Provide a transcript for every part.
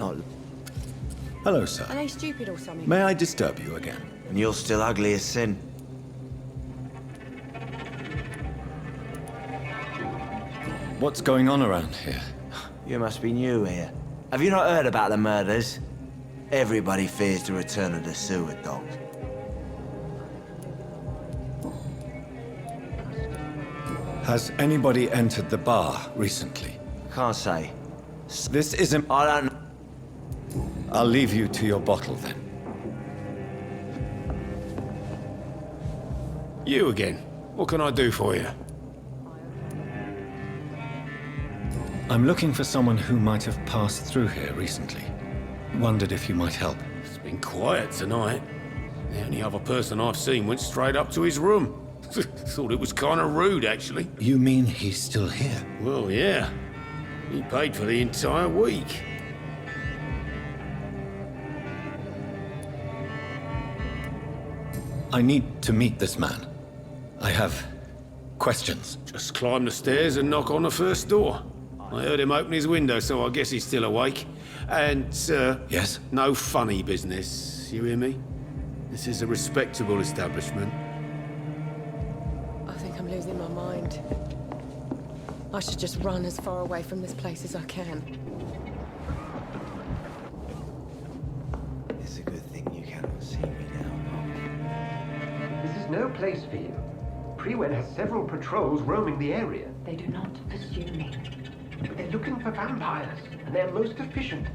Not... Hello, sir. Are they stupid or something? May I disturb you again? And you're still ugly as sin. What's going on around here? You must be new here. Have you not heard about the murders? Everybody fears the return of the sewer dogs. Has anybody entered the bar recently? Can't say. This isn't... I don't... I'll leave you to your bottle, then. You again. What can I do for you? I'm looking for someone who might have passed through here recently. Wondered if you might help. It's been quiet tonight. The only other person I've seen went straight up to his room. Thought it was kind of rude, actually. You mean he's still here? Well, yeah. He paid for the entire week. I need to meet this man. I have questions. Just climb the stairs and knock on the first door. I heard him open his window, so I guess he's still awake. And, sir... Yes? No funny business, you hear me? This is a respectable establishment. I think I'm losing my mind. I should just run as far away from this place as I can. It's a good thing you cannot see me now. This is no place for you. Prewen has several patrols roaming the area. They do not pursue me. But they're looking for vampires, and they're most efficient.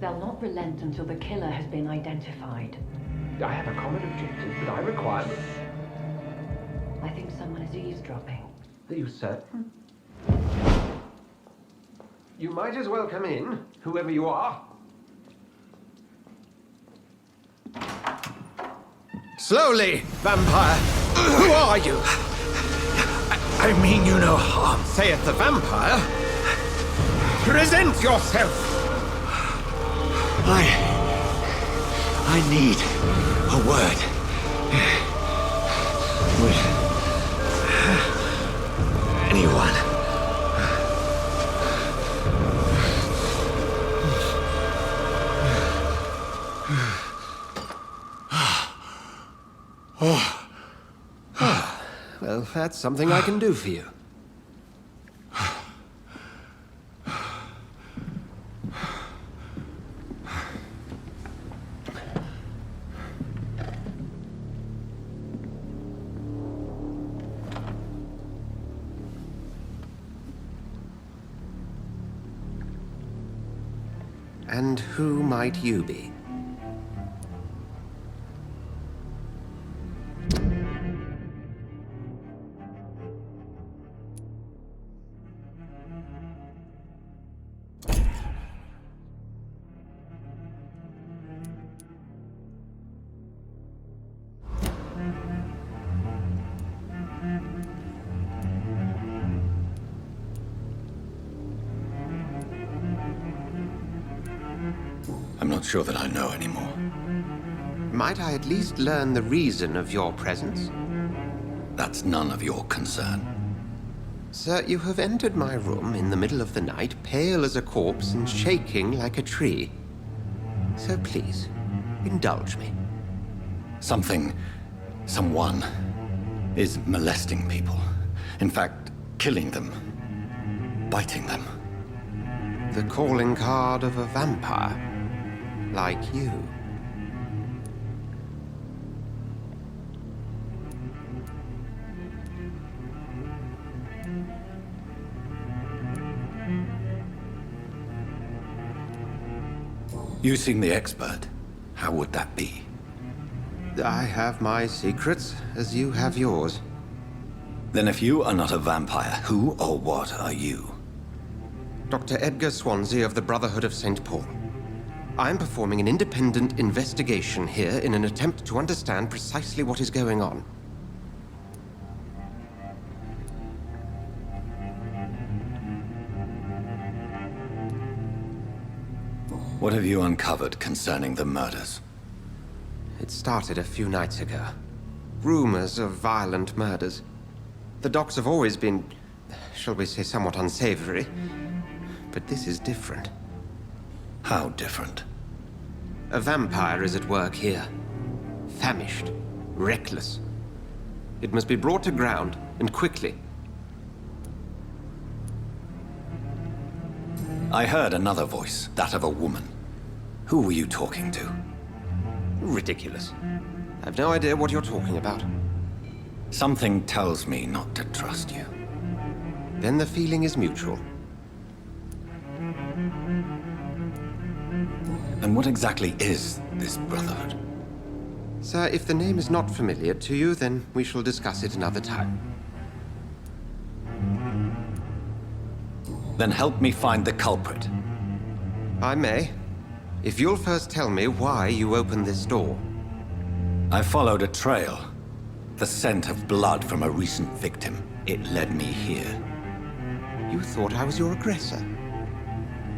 They'll not relent until the killer has been identified. I have a common objective, but I require them. I think someone is eavesdropping. Are you certain? You might as well come in, whoever you are. Slowly, vampire. Who are you? I mean you no harm, saith the vampire. Present yourself. I need a word. With anyone. Well, that's something I can do for you. And who might you be? I'm not sure that I know anymore. Might I at least learn the reason of your presence? That's none of your concern. Sir, you have entered my room in the middle of the night, pale as a corpse and shaking like a tree. So please, indulge me. Someone is molesting people. In fact, killing them. Biting them. The calling card of a vampire. Like you. You seem the expert. How would that be? I have my secrets, as you have yours. Then if you are not a vampire, who or what are you? Dr. Edgar Swansea of the Brotherhood of St. Paul. I'm performing an independent investigation here in an attempt to understand precisely what is going on. What have you uncovered concerning the murders? It started a few nights ago. Rumors of violent murders. The docs have always been, shall we say, somewhat unsavory. But this is different. How different? A vampire is at work here. Famished. Reckless. It must be brought to ground, and quickly. I heard another voice, that of a woman. Who were you talking to? Ridiculous. I've no idea what you're talking about. Something tells me not to trust you. Then the feeling is mutual. And what exactly is this Brotherhood? Sir, if the name is not familiar to you, then we shall discuss it another time. Then help me find the culprit. I may, if you'll first tell me why you opened this door. I followed a trail. The scent of blood from a recent victim. It led me here. You thought I was your aggressor.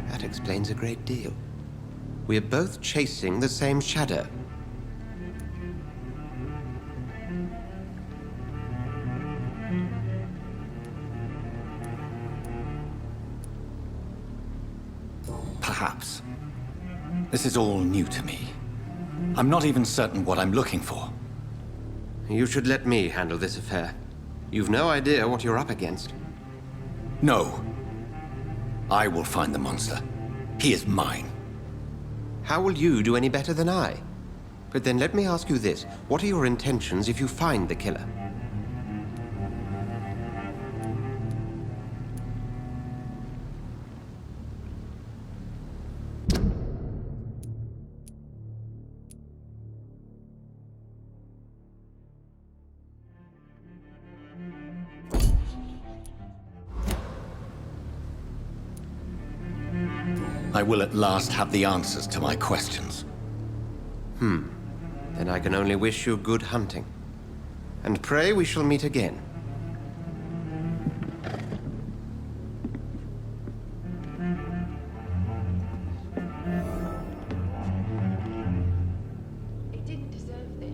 That explains a great deal. We're both chasing the same shadow. Perhaps. This is all new to me. I'm not even certain what I'm looking for. You should let me handle this affair. You've no idea what you're up against. No. I will find the monster. He is mine. How will you do any better than I? But then let me ask you this. What are your intentions if you find the killer? I will at last have the answers to my questions. Then I can only wish you good hunting. And pray we shall meet again. It didn't deserve this.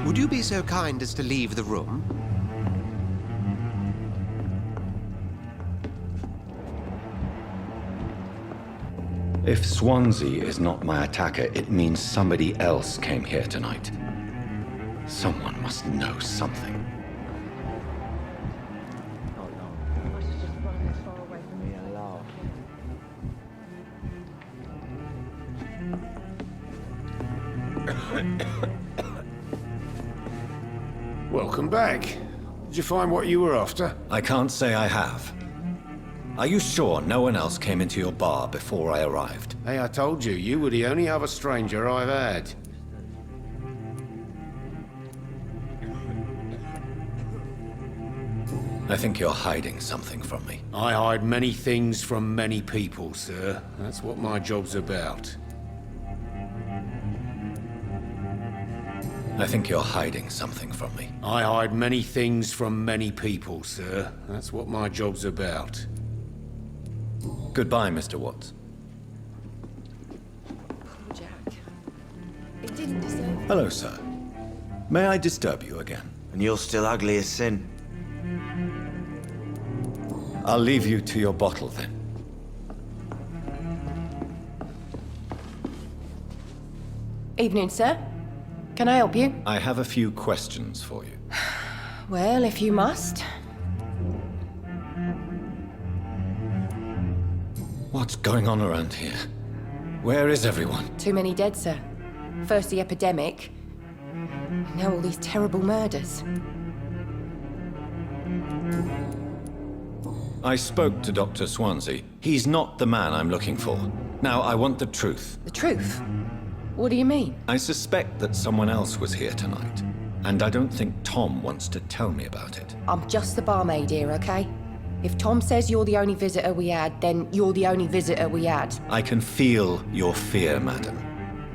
Would you be so kind as to leave the room? If Swansea is not my attacker, it means somebody else came here tonight. Someone must know something. I should just run as far away from this Welcome back. Did you find what you were after? I can't say I have. Are you sure no one else came into your bar before I arrived? Hey, I told you, you were the only other stranger I've had. I think you're hiding something from me. I hide many things from many people, sir. That's what my job's about. I think you're hiding something from me. I hide many things from many people, sir. That's what my job's about. Goodbye, Mr. Watts. Jack. It didn't deserve this. Hello, sir. May I disturb you again? And you're still ugly as sin. I'll leave you to your bottle, then. Evening, sir. Can I help you? I have a few questions for you. Well, if you must. What's going on around here? Where is everyone? Too many dead, sir. First the epidemic, now all these terrible murders. I spoke to Dr. Swansea. He's not the man I'm looking for. Now, I want the truth. The truth? What do you mean? I suspect that someone else was here tonight, and I don't think Tom wants to tell me about it. I'm just the barmaid here, okay? If Tom says you're the only visitor we had, then you're the only visitor we had. I can feel your fear, madam.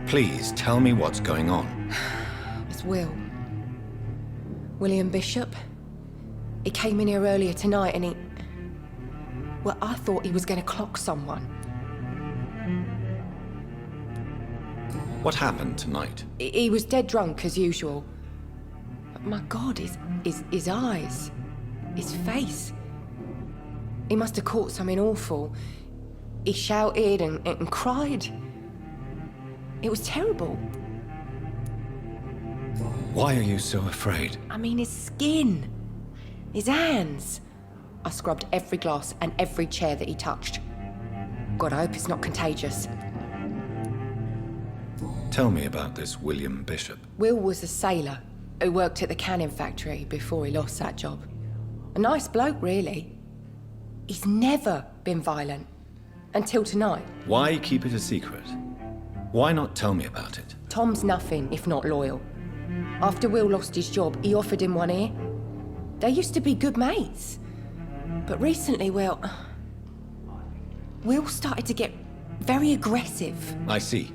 Please, tell me what's going on. It's Will. William Bishop. He came in here earlier tonight and he... Well, I thought he was going to clock someone. What happened tonight? He was dead drunk, as usual. But my God, his eyes, his face. He must have caught something awful. He shouted and cried. It was terrible. Why are you so afraid? I mean, his skin, his hands. I scrubbed every glass and every chair that he touched. God, I hope it's not contagious. Tell me about this William Bishop. Will was a sailor who worked at the canning factory before he lost that job. A nice bloke, really. He's never been violent. Until tonight. Why keep it a secret? Why not tell me about it? Tom's nothing if not loyal. After Will lost his job, he offered him one ear. They used to be good mates. But recently, Will started to get very aggressive. I see.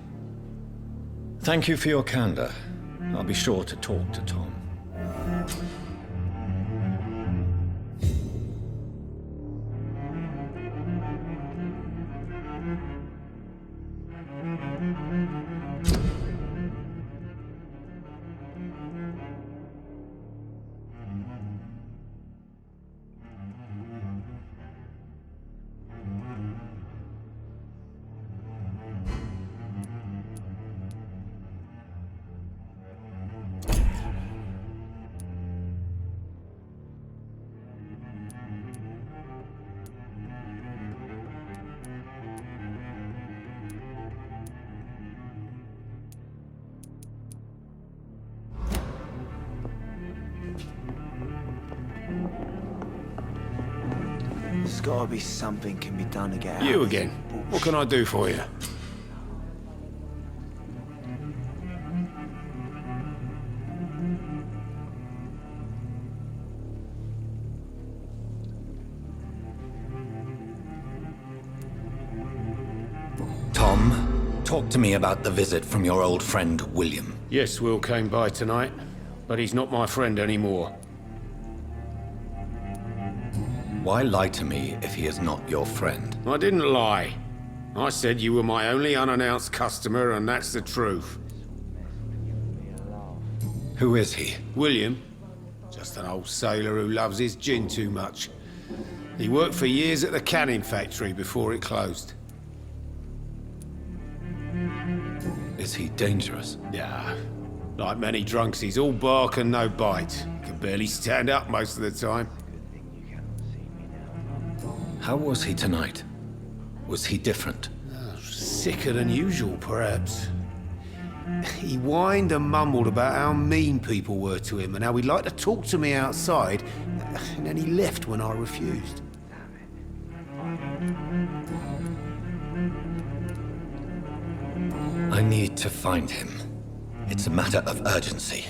Thank you for your candor. I'll be sure to talk to Tom. There's gotta be something can be done to get out. You of this again. bullshit. What can I do for you? Tom, talk to me about the visit from your old friend, William. Yes, Will came by tonight, but he's not my friend anymore. Why lie to me if he is not your friend? I didn't lie. I said you were my only unannounced customer, and that's the truth. Who is he? William, just an old sailor who loves his gin too much. He worked for years at the canning factory before it closed. Is he dangerous? Yeah, like many drunks, he's all bark and no bite. Can barely stand up most of the time. How was he tonight? Was he different? Sicker than usual, perhaps. He whined and mumbled about how mean people were to him and how he'd like to talk to me outside, and then he left when I refused. I need to find him. It's a matter of urgency.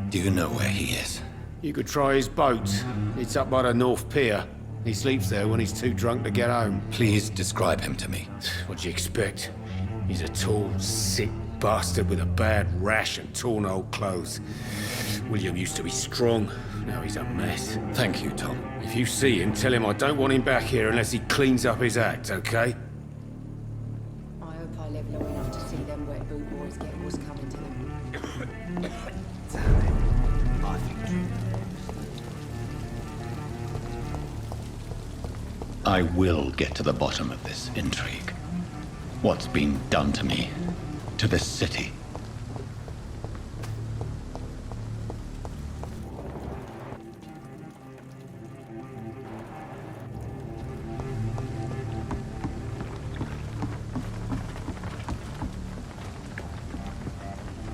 Do you know where he is? You could try his boat. It's up by the North Pier. He sleeps there when he's too drunk to get home. Please describe him to me. What do you expect? He's a tall, sick bastard with a bad rash and torn old clothes. William used to be strong. Now he's a mess. Thank you, Tom. If you see him, tell him I don't want him back here unless he cleans up his act, okay? I hope I live long enough to see them wet boot boys get what's coming to them. Damn it. I think I will get to the bottom of this intrigue. What's been done to me, to this city.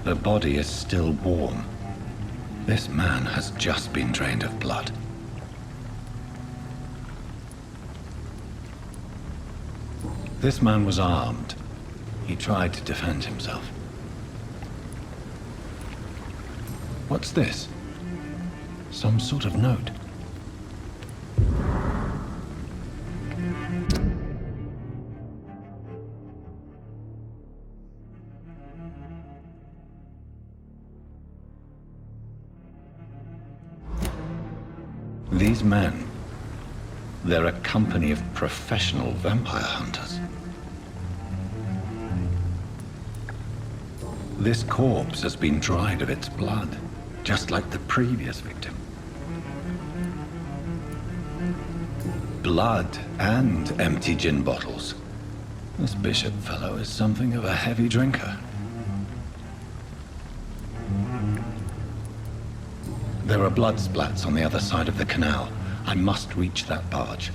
The body is still warm. This man has just been drained of blood. This man was armed. He tried to defend himself. What's this? Some sort of note. These men, they're a company of professional vampire hunters. This corpse has been dried of its blood, just like the previous victim. Blood and empty gin bottles. This Bishop fellow is something of a heavy drinker. There are blood splats on the other side of the canal. I must reach that barge.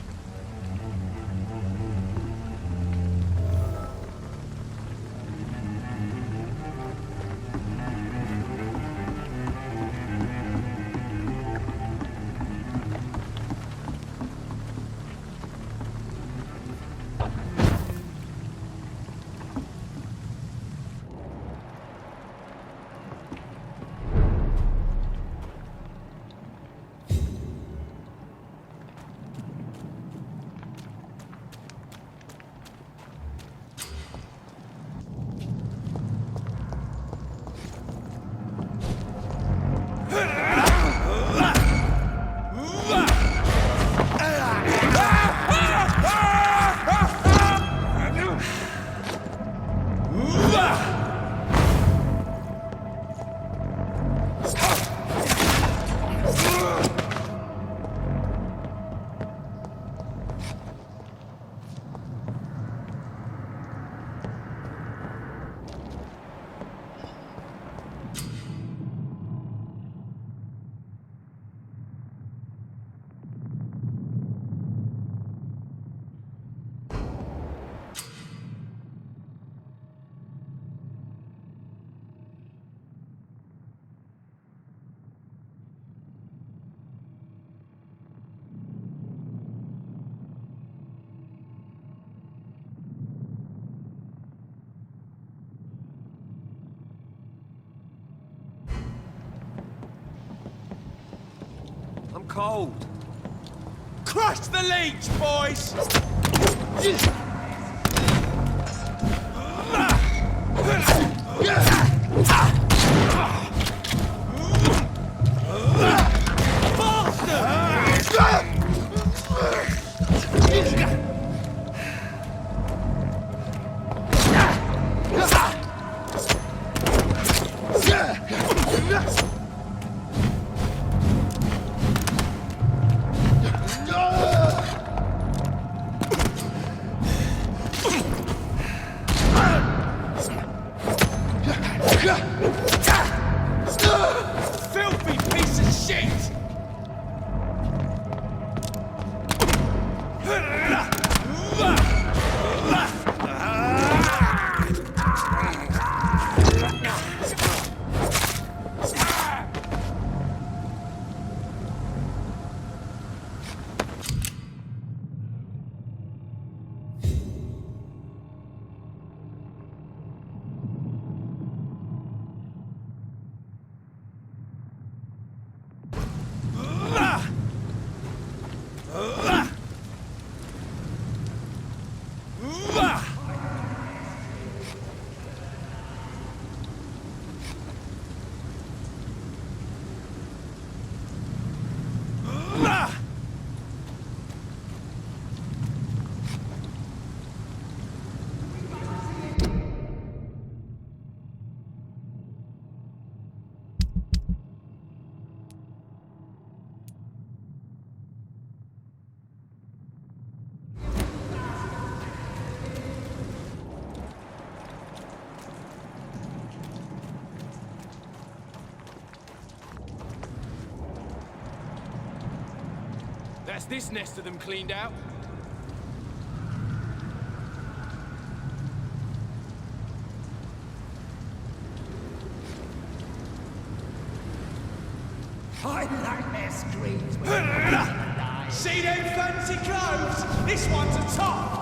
I'm cold. Crush the leech, boys! Filthy piece of shit! That's this nest of them cleaned out. I like their screams when they're die. See them fancy clothes? This one's a top!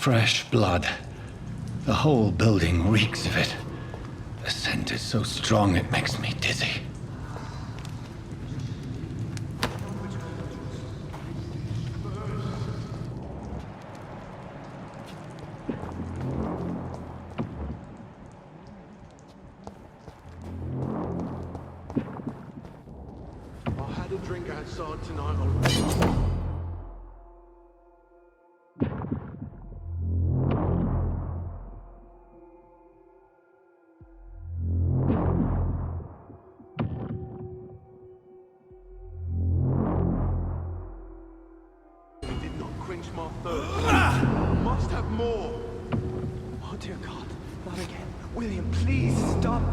Fresh blood. The whole building reeks of it. The scent is so strong it makes me dizzy. I had a drink outside tonight already. My thirst. Must have more. Oh dear God, not again. William, please stop.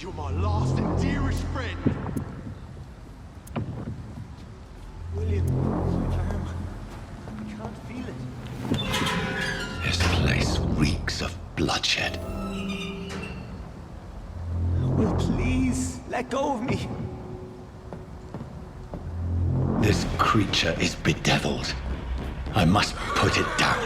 You're my last and dearest friend. William, my arm. I can't feel it. This place reeks of bloodshed. Will, please, let go of me. This creature is bedeviled. I must put it down.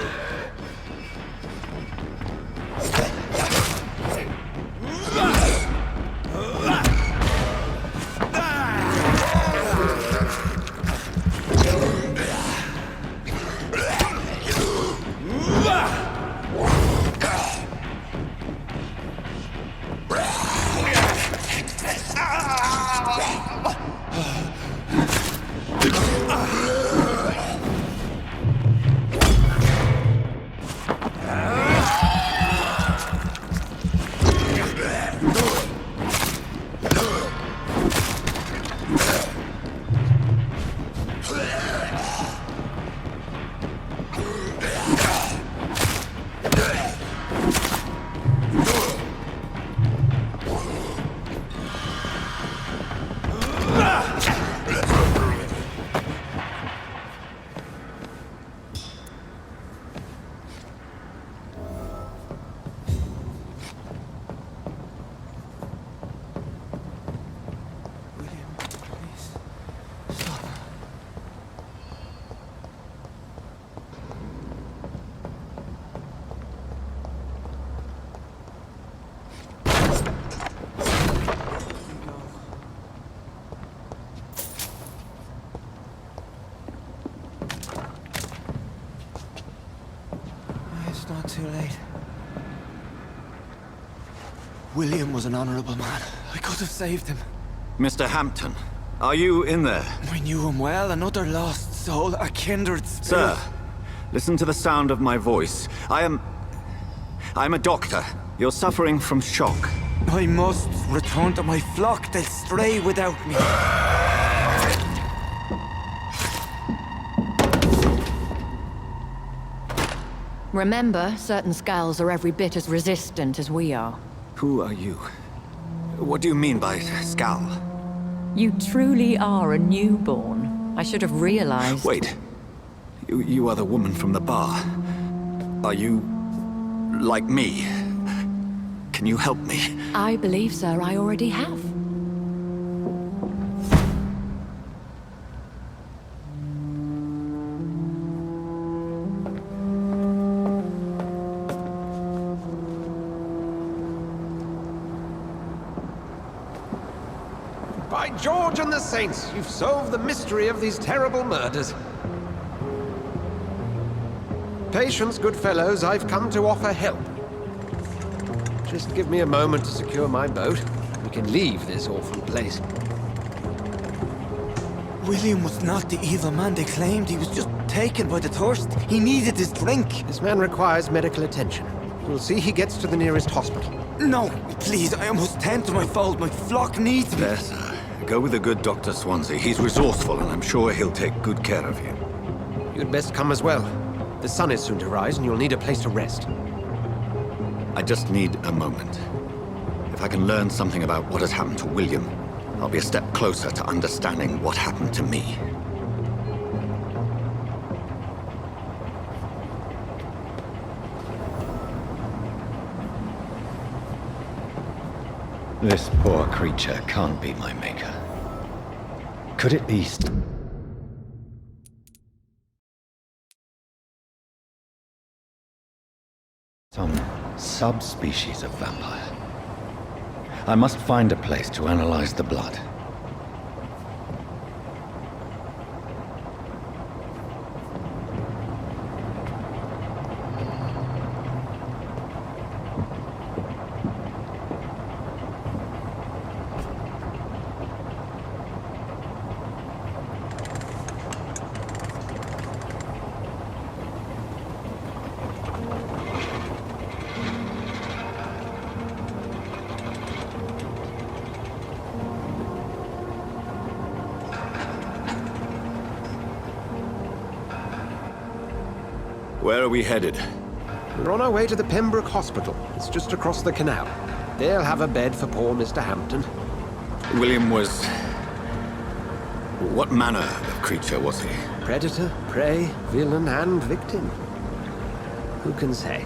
It's not too late. William was an honorable man. I could have saved him. Mr. Hampton, are you in there? I knew him well, another lost soul, a kindred spirit. Sir, listen to the sound of my voice. I'm a doctor. You're suffering from shock. I must return to my flock. They'll stray without me. Remember, certain skulls are every bit as resistant as we are. Who are you? What do you mean by scowl? You truly are a newborn. I should have realized. Wait. You are the woman from the bar. Are you like me? Can you help me? I believe, sir, I already have. By George and the Saints, you've solved the mystery of these terrible murders. Patience, good fellows, I've come to offer help. Just give me a moment to secure my boat. We can leave this awful place. William was not the evil man they claimed. He was just taken by the thirst. He needed his drink. This man requires medical attention. We'll see he gets to the nearest hospital. No, please, I must tend to my fold. My flock needs me. There, sir. Go with the good Dr. Swansea. He's resourceful, and I'm sure he'll take good care of you. You'd best come as well. The sun is soon to rise, and you'll need a place to rest. I just need a moment. If I can learn something about what has happened to William, I'll be a step closer to understanding what happened to me. This poor creature can't be my maker. Could it be... some subspecies of vampire? I must find a place to analyze the blood. Where are we headed? We're on our way to the Pembroke Hospital. It's just across the canal. They'll have a bed for poor Mr. Hampton. William was... what manner of creature was he? Predator, prey, villain, and victim. Who can say?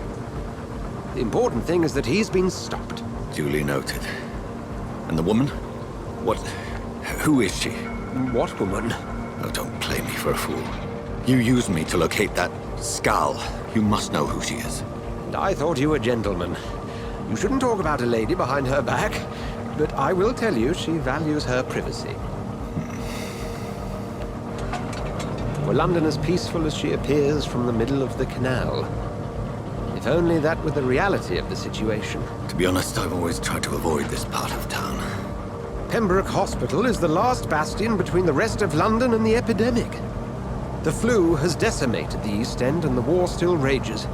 The important thing is that he's been stopped. Duly noted. And the woman? What... who is she? What woman? Oh, don't play me for a fool. You used me to locate that skull. You must know who she is. I thought you a gentleman. You shouldn't talk about a lady behind her back, but I will tell you she values her privacy. Were London as peaceful as she appears from the middle of the canal? If only that were the reality of the situation. To be honest, I've always tried to avoid this part of town. Pembroke Hospital is the last bastion between the rest of London and the epidemic. The flu has decimated the East End and the war still rages.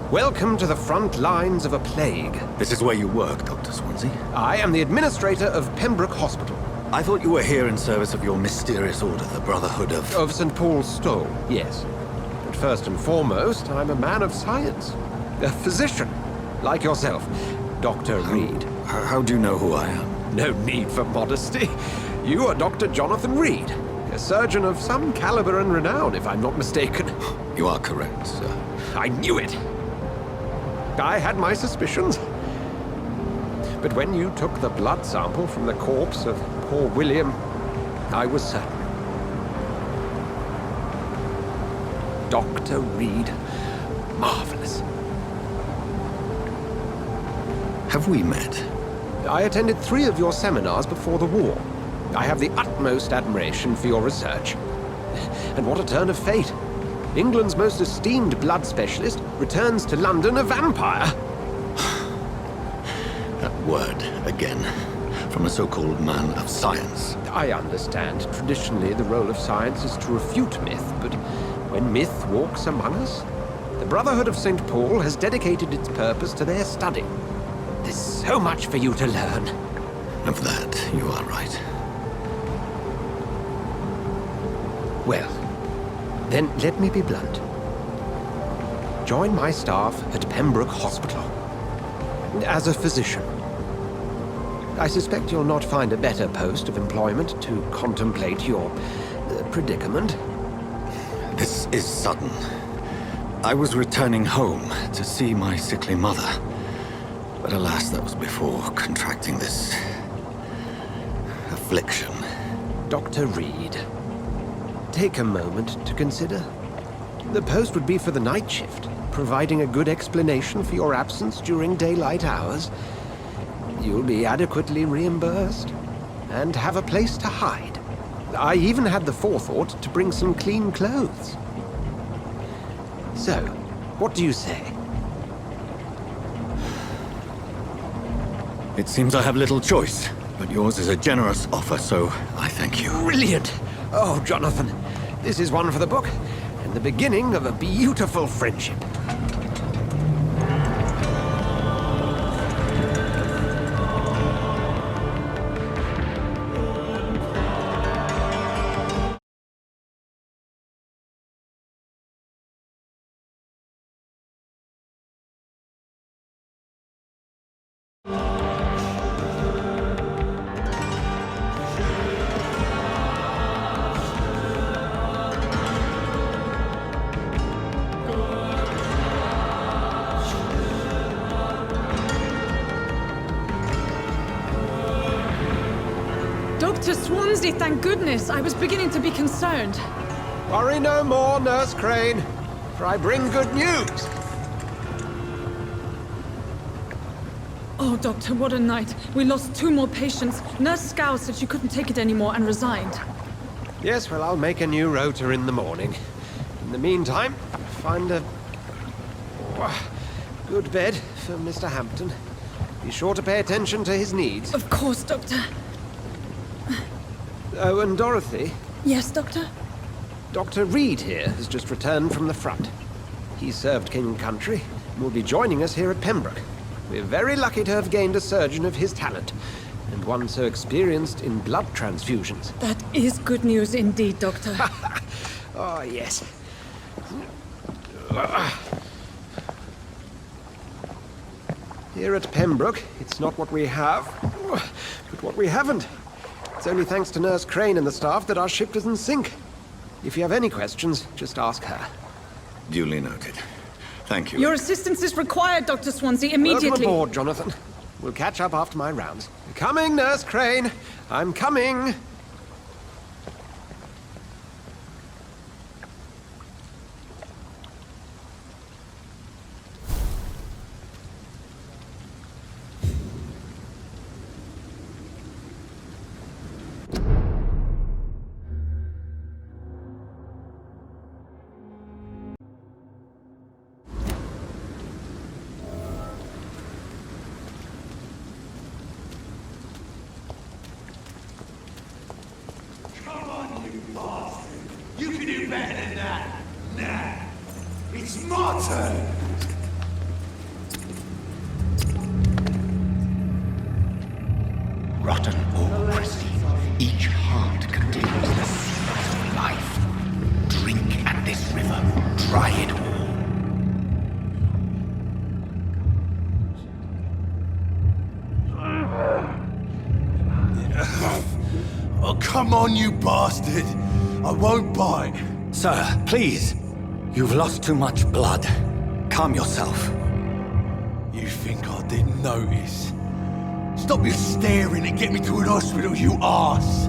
Welcome to the front lines of a plague. This is where you work, Dr. Swansea? I am the administrator of Pembroke Hospital. I thought you were here in service of your mysterious order, the Brotherhood of... Of St. Paul's Stole, yes. But first and foremost, I'm a man of science. A physician, like yourself, Dr. Reed. How do you know who I am? No need for modesty. You are Dr. Jonathan Reed. A surgeon of some caliber and renown, if I'm not mistaken. You are correct, sir. I knew it! I had my suspicions. But when you took the blood sample from the corpse of poor William, I was certain. Dr. Reed. Marvelous. Have we met? I attended 3 of your seminars before the war. I have the utmost admiration for your research. And what a turn of fate. England's most esteemed blood specialist returns to London a vampire. That word, again, from a so-called man of science. I understand. Traditionally, the role of science is to refute myth, but when myth walks among us, the Brotherhood of St. Paul has dedicated its purpose to their study. There's so much for you to learn. Of that, you are right. Well, then let me be blunt. Join my staff at Pembroke Hospital. As a physician. I suspect you'll not find a better post of employment to contemplate your predicament. This is sudden. I was returning home to see my sickly mother. But alas, that was before contracting this... affliction. Dr. Reed, take a moment to consider. The post would be for the night shift, providing a good explanation for your absence during daylight hours. You'll be adequately reimbursed, and have a place to hide. I even had the forethought to bring some clean clothes. So, what do you say? It seems I have little choice. But yours is a generous offer, so I thank you. Brilliant! Oh, Jonathan, this is one for the book, and the beginning of a beautiful friendship. Dr. Swansea, thank goodness. I was beginning to be concerned. Worry no more, Nurse Crane, for I bring good news. Oh, Doctor, what a night. We lost 2 more patients. Nurse Scow said she couldn't take it anymore and resigned. Yes, well, I'll make a new rota in the morning. In the meantime, find a good bed for Mr. Hampton. Be sure to pay attention to his needs. Of course, Doctor. Oh, and Dorothy? Yes, Doctor? Dr. Reed here has just returned from the front. He served King and Country and will be joining us here at Pembroke. We're very lucky to have gained a surgeon of his talent, and one so experienced in blood transfusions. That is good news indeed, Doctor. Oh, yes. Here at Pembroke, it's not what we have, but what we haven't. It's only thanks to Nurse Crane and the staff that our ship doesn't sink. If you have any questions, just ask her. Duly noted. Thank you. Your assistance is required, Dr. Swansea, immediately. Welcome aboard, Jonathan. We'll catch up after my rounds. Coming, Nurse Crane. I'm coming. You can do better than that. Nah. It's my turn. Rotten or pristine, each heart contains the secret of life. Drink at this river, try it all. Oh, come on, you bastard! I won't bite. Sir, please. You've lost too much blood. Calm yourself. You think I didn't notice? Stop your staring and get me to an hospital, you arse!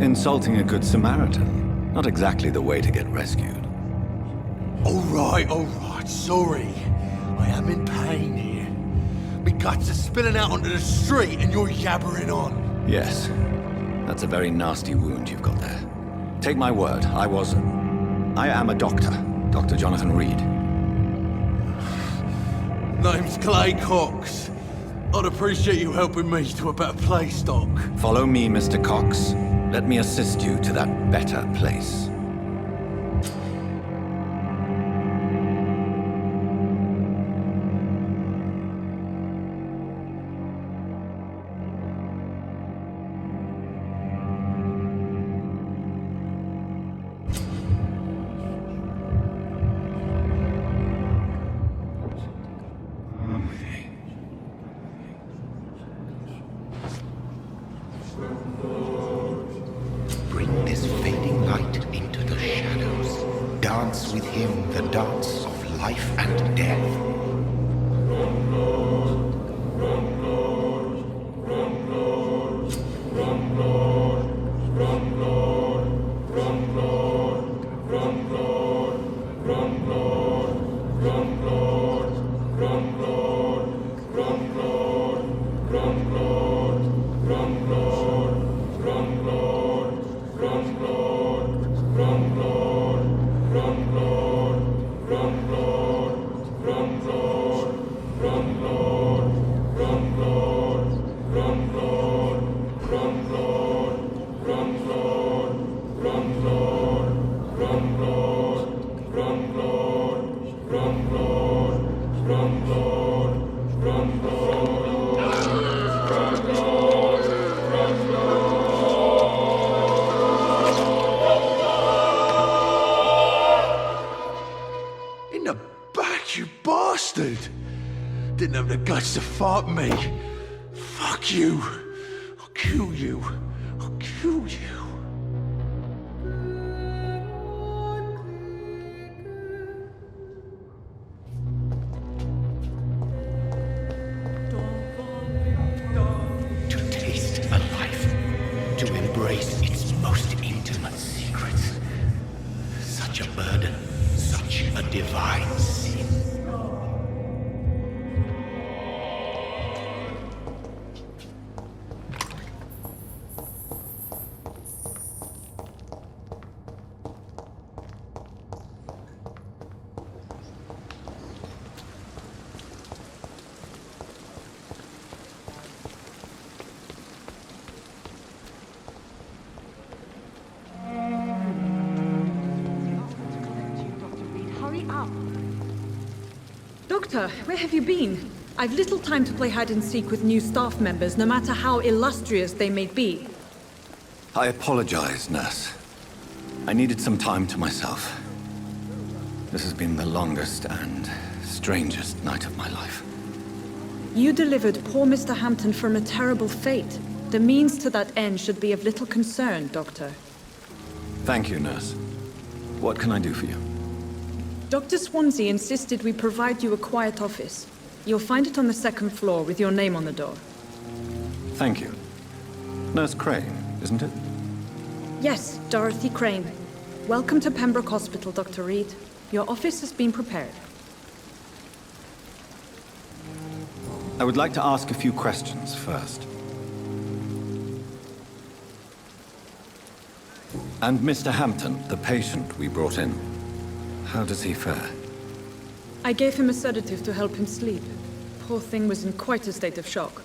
Insulting a good Samaritan. Not exactly the way to get rescued. All right, sorry. I am in pain here. My guts are spilling out onto the street and you're yabbering on. Yes. That's a very nasty wound you've got there. Take my word, I am a doctor. Dr. Jonathan Reed. Name's Clay Cox. I'd appreciate you helping me to a better place, Doc. Follow me, Mr. Cox. Let me assist you to that better place. Bring this fading light into the shadows. Dance with him the dance of life and death. didn't have the guts to fight me. Fuck you. I'll kill you. I'll kill you. To taste a life, to embrace its most intimate secrets. Such a burden, such a divine sin. Doctor, where have you been? I've little time to play hide and seek with new staff members, no matter how illustrious they may be. I apologize, nurse. I needed some time to myself. This has been the longest and strangest night of my life. You delivered poor Mr. Hampton from a terrible fate. The means to that end should be of little concern, Doctor. Thank you, nurse. What can I do for you? Dr. Swansea insisted we provide you a quiet office. You'll find it on the second floor with your name on the door. Thank you. Nurse Crane, isn't it? Yes, Dorothy Crane. Welcome to Pembroke Hospital, Dr. Reed. Your office has been prepared. I would like to ask a few questions first. And Mr. Hampton, the patient we brought in, how does he fare? I gave him a sedative to help him sleep. Poor thing was in quite a state of shock.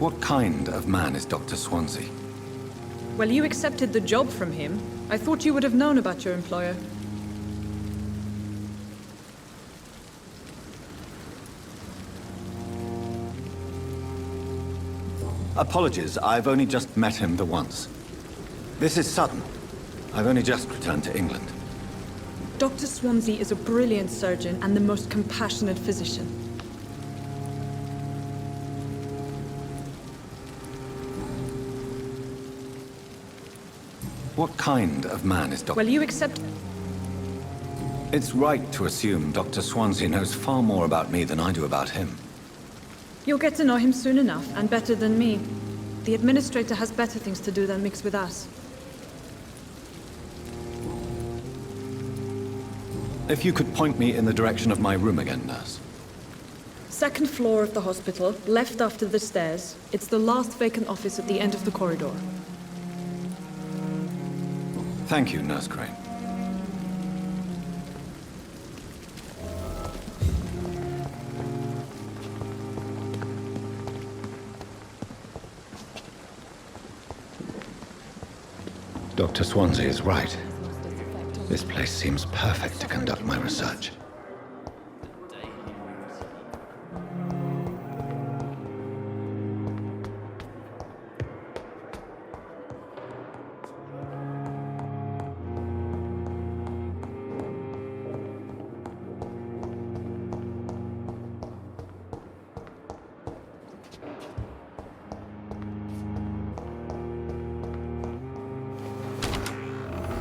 What kind of man is Dr. Swansea? Well, you accepted the job from him. I thought you would have known about your employer. Apologies, I've only just met him the once. This is sudden. I've only just returned to England. Dr. Swansea is a brilliant surgeon and the most compassionate physician. What kind of man is Dr. Well, you accept... It's right to assume Dr. Swansea knows far more about me than I do about him. You'll get to know him soon enough, and better than me. The administrator has better things to do than mix with us. If you could point me in the direction of my room again, nurse. Second floor of the hospital, left after the stairs. It's the last vacant office at the end of the corridor. Thank you, Nurse Crane. Dr. Swansea is right. This place seems perfect to conduct my research.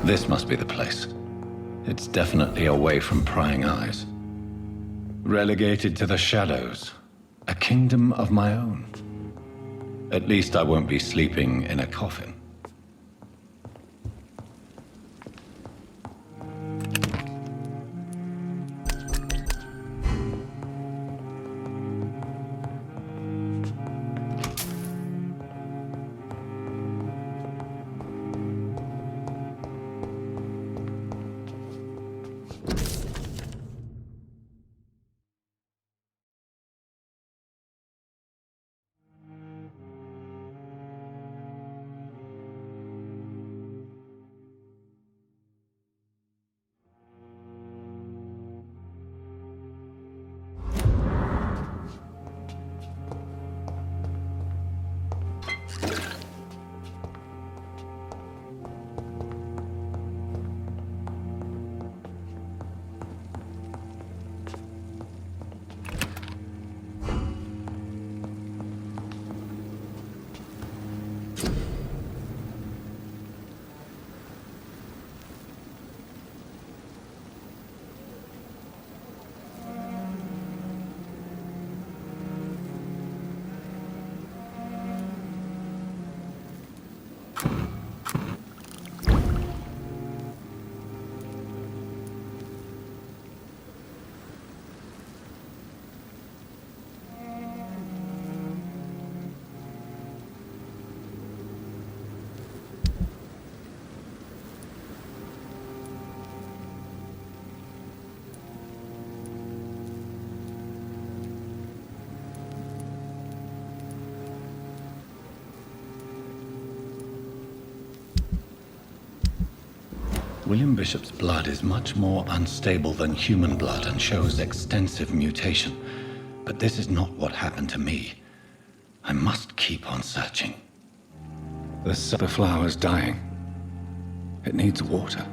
This must be the place. It's definitely away from prying eyes. Relegated to the shadows. A kingdom of my own. At least I won't be sleeping in a coffin. William Bishop's blood is much more unstable than human blood and shows extensive mutation. But this is not what happened to me. I must keep on searching. The flower's dying. It needs water.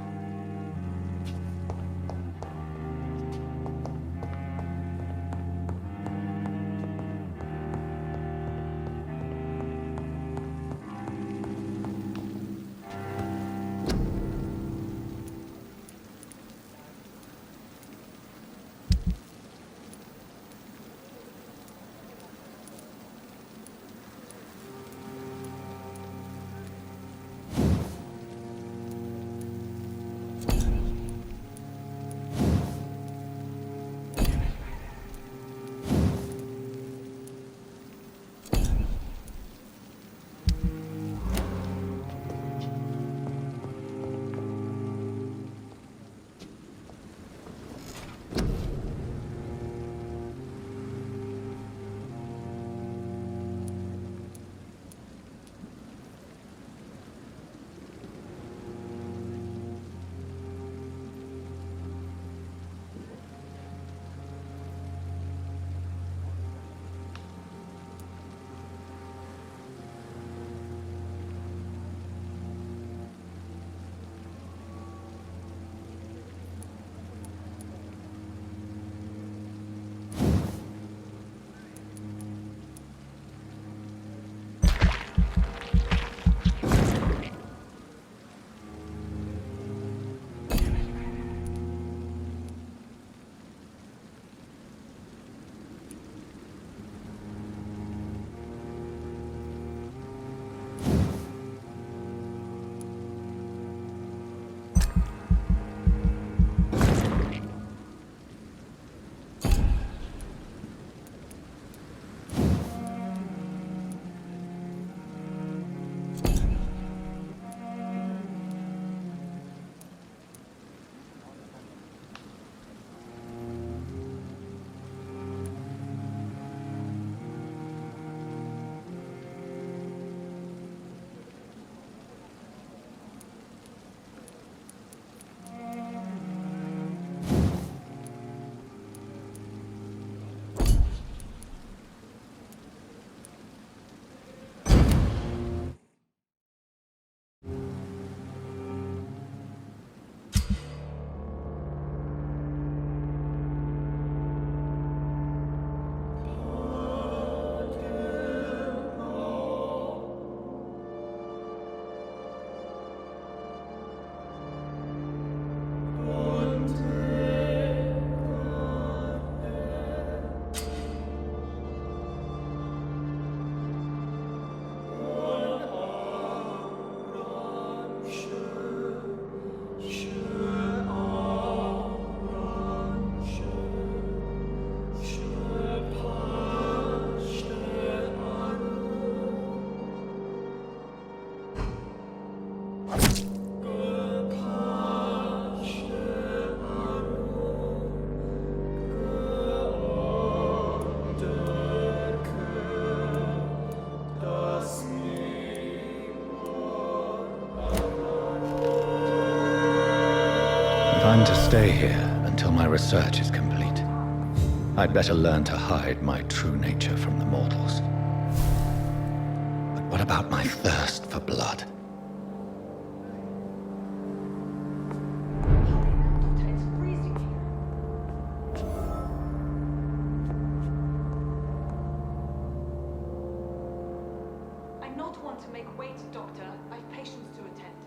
I'm to stay here until my research is complete. I'd better learn to hide my true nature from the mortals. But what about my thirst for blood? I'm not one to make wait, Doctor. I've patients to attend.